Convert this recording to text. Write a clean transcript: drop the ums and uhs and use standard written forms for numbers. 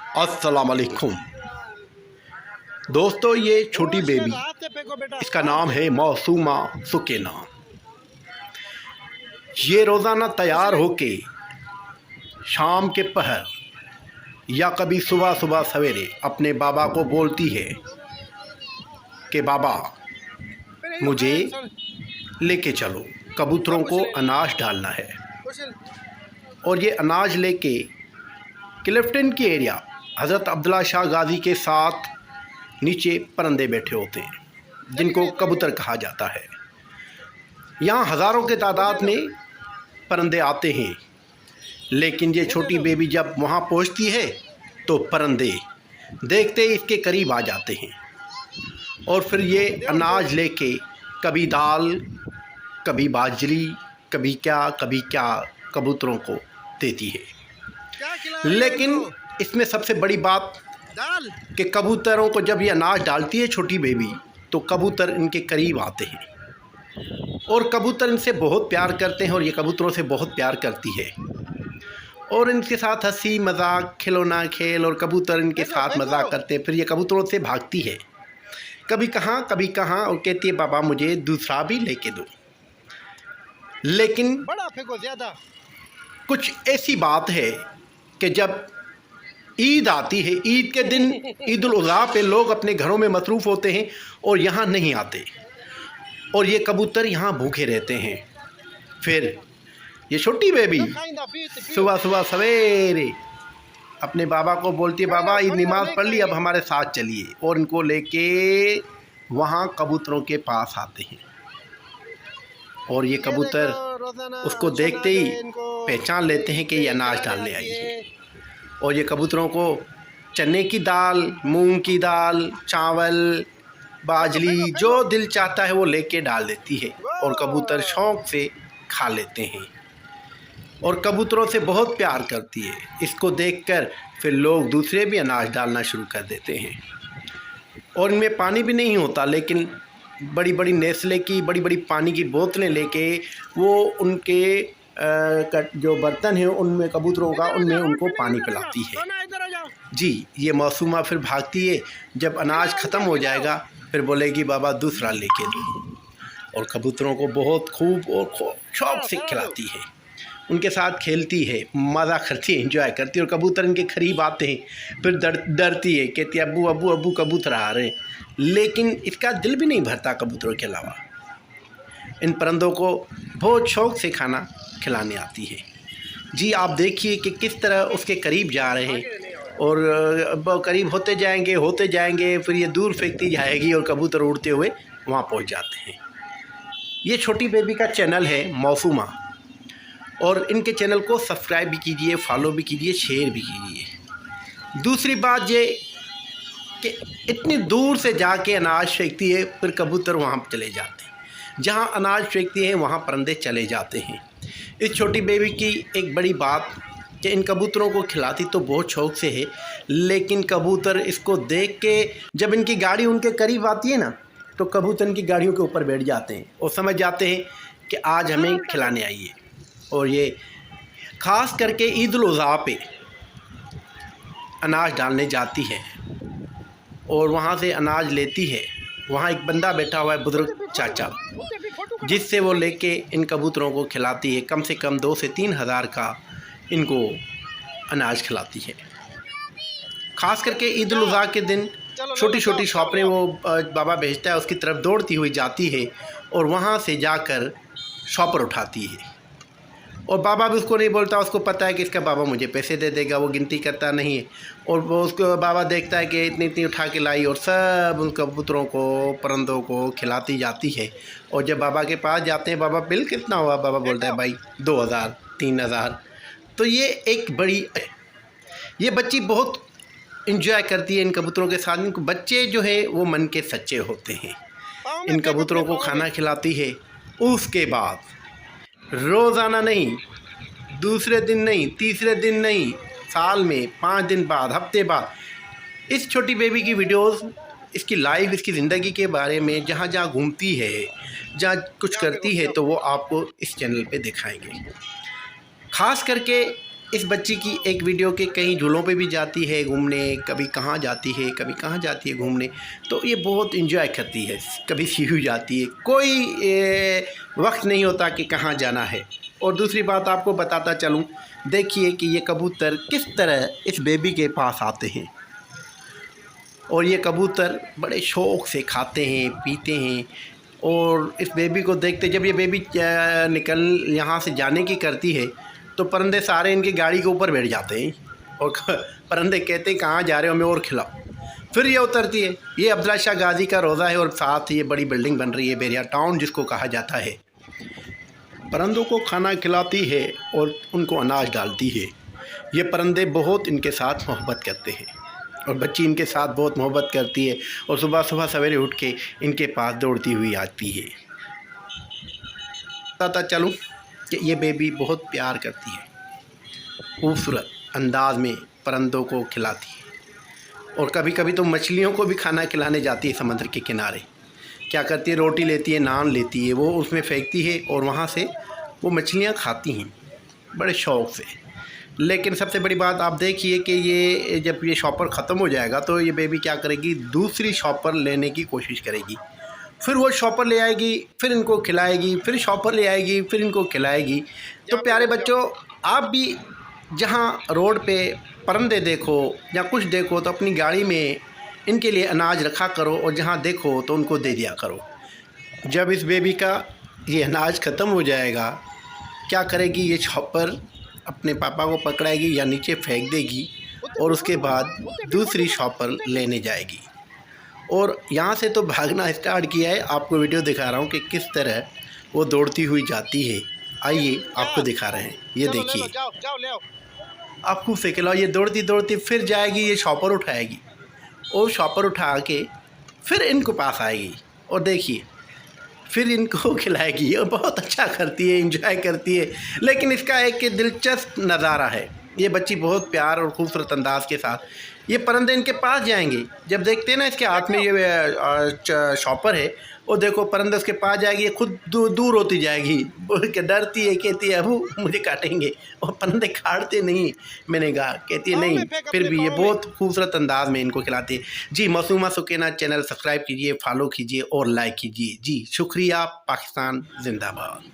अस्सलाम वालेकुम दोस्तों, ये छोटी बेबी, इसका नाम है मौसूमा सुकेना। ये रोज़ाना तैयार होके शाम के पहर या कभी सुबह सुबह सवेरे अपने बाबा को बोलती है कि बाबा मुझे लेके चलो, कबूतरों को अनाज डालना है। और ये अनाज लेके क्लिफ्टन की एरिया हज़रत अब्दुल्ला शाह गाज़ी के साथ नीचे परिंदे बैठे होते हैं, जिनको कबूतर कहा जाता है। यहाँ हज़ारों के तादाद में परिंदे आते हैं, लेकिन ये छोटी बेबी जब वहाँ पहुँचती है तो परिंदे देखते ही इसके करीब आ जाते हैं और फिर ये अनाज लेके कभी दाल, कभी बाजरी, कभी क्या कबूतरों को देती है। लेकिन इसमें सबसे बड़ी बात कि कबूतरों को जब ये अनाज डालती है छोटी बेबी, तो कबूतर इनके करीब आते हैं और कबूतर इनसे बहुत प्यार करते हैं और ये कबूतरों से बहुत प्यार करती है और इनके साथ हंसी मजाक, खिलौना खेल और कबूतर इनके साथ मजाक करते हैं। फिर ये कबूतरों से भागती है, कभी कहाँ और कहती है बाबा मुझे दूसरा भी लेके दो। लेकिन बड़ा फेंको ज़्यादा। कुछ ऐसी बात है कि जब ईद आती है, ईद के दिन ईद उल अज़हा पे लोग अपने घरों में मसरूफ़ होते हैं और यहाँ नहीं आते और ये कबूतर यहाँ भूखे रहते हैं। फिर ये छोटी बेबी सुबह सुबह सवेरे अपने बाबा को बोलती है बाबा ईद नमाज़ पढ़ ली, अब हमारे साथ चलिए, और इनको लेके वहाँ कबूतरों के पास आते हैं और ये कबूतर उसको देखते ही पहचान लेते हैं कि ये अनाज डालने आई है और ये कबूतरों को चने की दाल, मूंग की दाल, चावल, बाजरी जो दिल चाहता है वो लेके डाल देती है और कबूतर शौक़ से खा लेते हैं और कबूतरों से बहुत प्यार करती है। इसको देखकर फिर लोग दूसरे भी अनाज डालना शुरू कर देते हैं और इनमें पानी भी नहीं होता, लेकिन बड़ी बड़ी नेस्ले की बड़ी बड़ी पानी की बोतलें लेके वो उनके जो बर्तन हैं उनमें कबूतरों का, उनमें उनको पानी पिलाती है। जी, ये मौसूमा फिर भागती है, जब अनाज ख़त्म हो जाएगा फिर बोलेगी बाबा दूसरा लेके दो और कबूतरों को बहुत खूब और शौक़ से खिलाती है, उनके साथ खेलती है, मज़ा करती है, एंजॉय करती है। और कबूतर इनके करीब आते हैं फिर डरती है, कहती है अब्बू अब्बू अब्बू कबूतर आ रहे हैं, लेकिन इसका दिल भी नहीं भरता कबूतरों के अलावा। इन परिंदों को बहुत शौक़ से खाना खिलाने आती है। जी, आप देखिए कि किस तरह उसके करीब जा रहे हैं और करीब होते जाएंगे, फिर ये दूर फेंकती जाएगी और कबूतर उड़ते हुए वहाँ पहुँच जाते हैं। ये छोटी बेबी का चैनल है मौसूमा, और इनके चैनल को सब्सक्राइब भी कीजिए, फॉलो भी कीजिए, शेयर भी कीजिए। दूसरी बात ये कि इतनी दूर से जाके अनाज फेंकती है, फिर कबूतर वहाँ चले जाते हैं, जहाँ अनाज फेंकती है वहाँ परिंदे चले जाते हैं। इस छोटी बेबी की एक बड़ी बात कि इन कबूतरों को खिलाती तो बहुत शौक़ से है, लेकिन कबूतर इसको देख के जब इनकी गाड़ी उनके करीब आती है ना, तो कबूतर इनकी गाड़ियों के ऊपर बैठ जाते हैं और समझ जाते हैं कि आज हमें खिलाने आई है। और ये ख़ास करके ईद उल अज़हा पे अनाज डालने जाती है और वहाँ से अनाज लेती है। वहाँ एक बंदा बैठा हुआ है, बुज़ुर्ग चाचा, जिससे वो लेके इन कबूतरों को खिलाती है। कम से कम 2 से 3 हज़ार का इनको अनाज खिलाती है। ख़ास करके ईद उल अज़हा के दिन छोटी छोटी शॉपें वो बाबा भेजता है, उसकी तरफ दौड़ती हुई जाती है और वहाँ से जाकर शॉपर उठाती है और बाबा भी उसको नहीं बोलता, उसको पता है कि इसका बाबा मुझे पैसे दे देगा, वो गिनती करता नहीं है। और वो उसको बाबा देखता है कि इतनी इतनी उठा के लाई और सब उन कबूतरों को, परिंदों को खिलाती जाती है। और जब बाबा के पास जाते हैं, बाबा बिल कितना हुआ, बाबा बोलता है भाई 2000 3000। तो ये एक बड़ी, ये बच्ची बहुत इंजॉय करती है इन कबूतरों के साथ। इनको बच्चे जो है वो मन के सच्चे होते हैं। इन कबूतरों को खाना खिलाती है, उसके बाद रोज़ाना नहीं, दूसरे दिन नहीं, तीसरे दिन नहीं, साल में 5 दिन बाद, हफ्ते बाद इस छोटी बेबी की वीडियोस, इसकी लाइफ, इसकी ज़िंदगी के बारे में जहाँ जहाँ घूमती है, जहाँ कुछ करती है, तो वो आपको इस चैनल पे दिखाएंगे। ख़ास करके इस बच्ची की एक वीडियो के कई झूलों पे भी जाती है घूमने, कभी कहाँ जाती है, कभी कहाँ जाती है घूमने। तो ये बहुत इंजॉय करती है, कभी सीहू जाती है, कोई वक्त नहीं होता कि कहाँ जाना है। और दूसरी बात आपको बताता चलूँ, देखिए कि ये कबूतर किस तरह इस बेबी के पास आते हैं। और ये कबूतर बड़े शौक़ से खाते हैं, पीते हैं। और इस बेबी को देखते, जब ये बेबी निकल यहाँ से जाने की करती है तो परिंदे सारे इनकी गाड़ी के ऊपर बैठ जाते हैं और परिंदे कहते हैं कहाँ जा रहे हो, हमें और खिलाओ। फिर ये उतरती है। ये अब्दुल्ला शाह गाजी का रोज़ा है और साथ ये बड़ी बिल्डिंग बन रही है, बैरिया टाउन जिसको कहा जाता है। परिंदों को खाना खिलाती है और उनको अनाज डालती है। ये परिंदे बहुत इनके साथ मोहब्बत करते हैं और बच्ची इनके साथ बहुत मोहब्बत करती है और सुबह सुबह सवेरे उठ के इनके पास दौड़ती हुई आती है। बताता चलूँ कि ये बेबी बहुत प्यार करती है, खूबसूरत अंदाज में परिंदों को खिलाती है और कभी कभी तो मछलियों को भी खाना खिलाने जाती है समुद्र के किनारे। क्या करती है, रोटी लेती है, नान लेती है, वो उसमें फेंकती है और वहाँ से वो मछलियाँ खाती हैं बड़े शौक़ से। लेकिन सबसे बड़ी बात आप देखिए कि ये जब ये शॉपर ख़त्म हो जाएगा तो ये बेबी क्या करेगी, दूसरी शॉपर लेने की कोशिश करेगी। फिर वो शॉपर ले आएगी, फिर इनको खिलाएगी, फिर शॉपर ले आएगी, फिर इनको खिलाएगी। तो प्यारे बच्चों, आप भी जहाँ रोड पे परिंदे देखो या कुछ देखो तो अपनी गाड़ी में इनके लिए अनाज रखा करो और जहाँ देखो तो उनको दे दिया करो। जब इस बेबी का ये अनाज ख़त्म हो जाएगा, क्या करेगी, ये शॉपर अपने पापा को पकड़ाएगी या नीचे फेंक देगी और उसके बाद दूसरी शॉपर लेने जाएगी। और यहाँ से तो भागना स्टार्ट किया है। आपको वीडियो दिखा रहा हूँ कि किस तरह वो दौड़ती हुई जाती है। आइए आपको दिखा रहे हैं, ये देखिए। आप खूब से खिलाओ, ये दौड़ती दौड़ती फिर जाएगी, ये शॉपर उठाएगी और शॉपर उठा के फिर इनको पास आएगी और देखिए फिर इनको खिलाएगी और बहुत अच्छा करती है, एंजॉय करती है। लेकिन इसका एक दिलचस्प नज़ारा है, ये बच्ची बहुत प्यार और खूबसूरत अंदाज के साथ ये परिंदे इनके पास जाएंगे। जब देखते हैं ना इसके हाथ में ये शॉपर है, और देखो परिंदे उसके पास जाएगी, ये खुद दूर होती जाएगी, डरती है, कहती है अबू मुझे काटेंगे, और परिंदे काटते नहीं। मैंने कहा, कहती है नहीं, फिर भी ये बहुत खूबसूरत अंदाज में इनको खिलाती है। जी, मासूमा सुकैना चैनल सब्सक्राइब कीजिए, फॉलो कीजिए और लाइक कीजिए। जी शुक्रिया। पाकिस्तान जिंदाबाद।